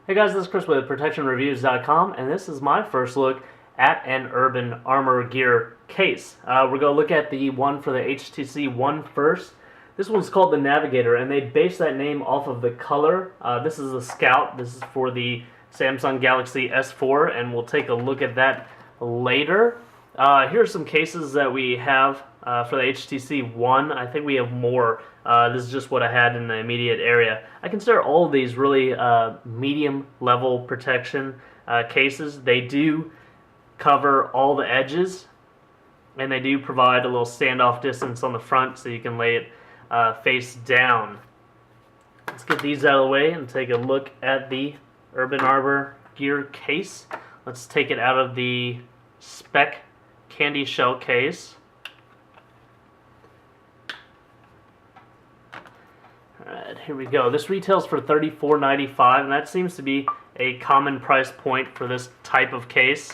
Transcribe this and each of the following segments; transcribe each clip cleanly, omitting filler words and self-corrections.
Hey guys, this is Chris with ProtectionReviews.com, and this is my first look at an Urban Armor Gear case. We're going to look at the one for the HTC One first. This one's called the Navigator, and they base that name off of the color. This is the Scout. This is for the Samsung Galaxy S4, and we'll take a look at that later. Here are some cases that we have for the HTC One. I think we have more. This is just what I had in the immediate area. I consider all of these really medium level protection cases. They do cover all the edges, and they do provide a little standoff distance on the front so you can lay it face down. Let's get these out of the way and take a look at the Urban Armor Gear case. Let's take it out of the spec candy shell case. Alright, here we go. This retails for $34.95, and that seems to be a common price point for this type of case.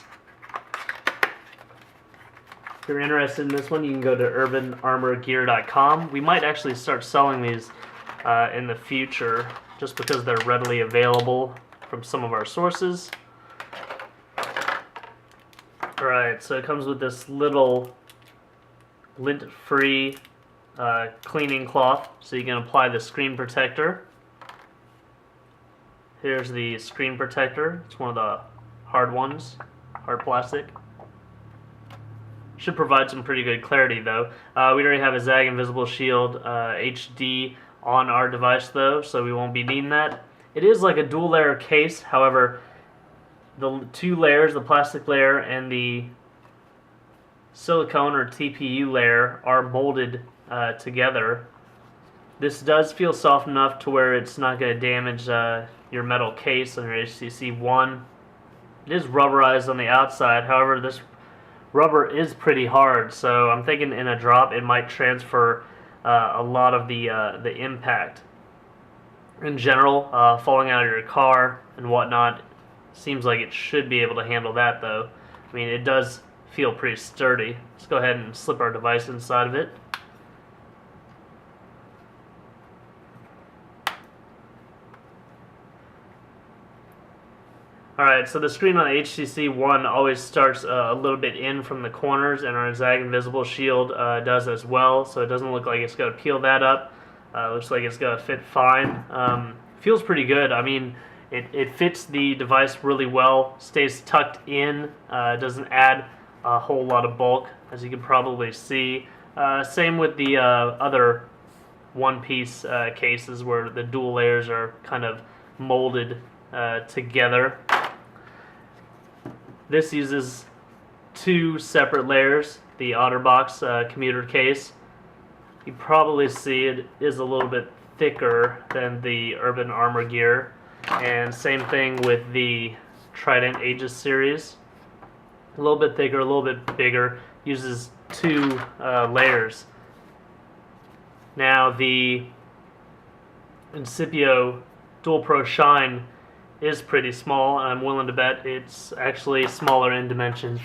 If you're interested in this one, you can go to urbanarmorgear.com. We might actually start selling these in the future just because they're readily available from some of our sources. Alright, so it comes with this little lint-free cleaning cloth, so you can apply the screen protector. Here's the screen protector. It's one of the hard ones, hard plastic. Should provide some pretty good clarity though. We already have a ZAG Invisible Shield HD on our device though, so we won't be needing that. It is like a dual layer case, however, the two layers, the plastic layer and the silicone or TPU layer, are molded together. This does feel soft enough to where it's not going to damage your metal case on your HTC One. It is rubberized on the outside, however this rubber is pretty hard, so I'm thinking in a drop it might transfer a lot of the impact. In general, falling out of your car and whatnot, seems like it should be able to handle that though. I mean, it does feel pretty sturdy. Let's go ahead and slip our device inside of it. Alright, so the screen on the HTC One always starts a little bit in from the corners, and our ZAG Invisible Shield does as well, so it doesn't look like it's going to peel that up. Looks like it's going to fit fine. Feels pretty good. I mean, it fits the device really well, stays tucked in, doesn't add a whole lot of bulk, as you can probably see. Same with the other one-piece cases where the dual layers are kind of molded together. This uses two separate layers, the Otterbox commuter case. You probably see it is a little bit thicker than the Urban Armor Gear. And same thing with the Trident Aegis series. A little bit thicker, a little bit bigger. Uses two layers. Now the Incipio Dual Pro Shine is pretty small, and I'm willing to bet it's actually smaller in dimension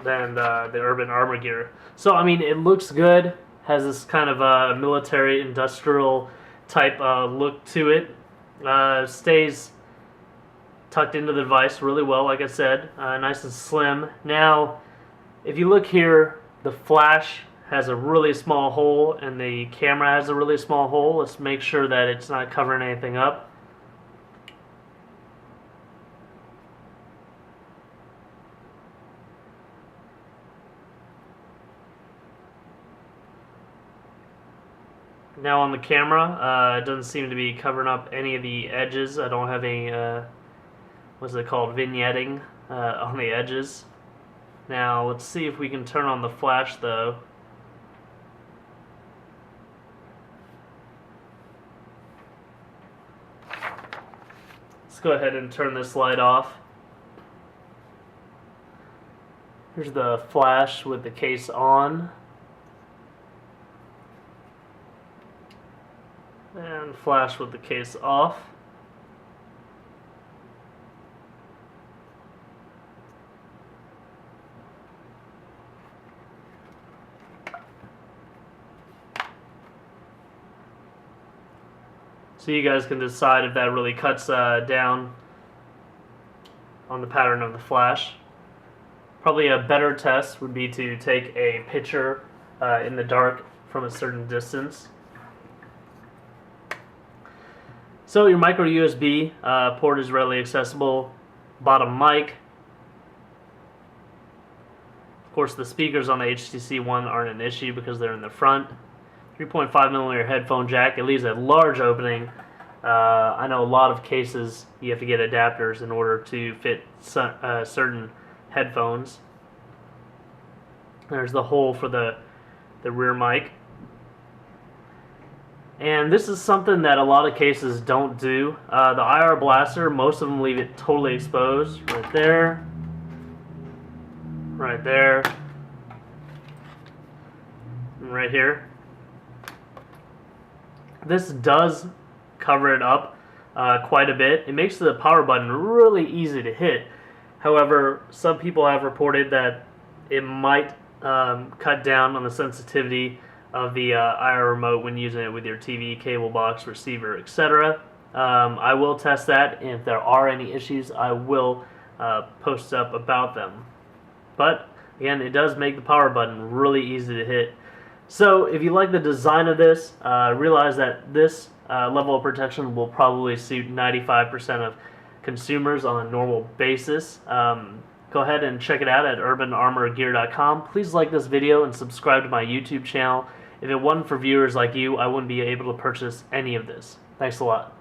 than the Urban Armor Gear. So I mean, it looks good, has this kind of military industrial type look to it. Stays tucked into the device really well, like I said, nice and slim. Now, if you look here, the flash has a really small hole, and the camera has a really small hole. Let's make sure that it's not covering anything up. Now on the camera, it doesn't seem to be covering up any of the edges. I don't have any, what's it called, vignetting on the edges. Now let's see if we can turn on the flash though. Let's go ahead and turn this light off. Here's the flash with the case on. And flash with the case off. So you guys can decide if that really cuts down on the pattern of the flash. Probably a better test would be to take a picture in the dark from a certain distance. So your micro USB port is readily accessible. Bottom mic. Of course, the speakers on the HTC One aren't an issue because they're in the front. 3.5mm headphone jack. It leaves a large opening. I know a lot of cases you have to get adapters in order to fit certain headphones. There's the hole for the rear mic. And this is something that a lot of cases don't do. The IR blaster, most of them leave it totally exposed. Right there. Right there. And right here. This does cover it up quite a bit. It makes the power button really easy to hit. However, some people have reported that it might cut down on the sensitivity of the IR remote when using it with your TV, cable box, receiver, etc. I will test that, and if there are any issues, I will post up about them. But again, it does make the power button really easy to hit. So if you like the design of this, realize that this level of protection will probably suit 95% of consumers on a normal basis. Go ahead and check it out at urbanarmorgear.com. Please like this video and subscribe to my YouTube channel. If it wasn't for viewers like you, I wouldn't be able to purchase any of this. Thanks a lot.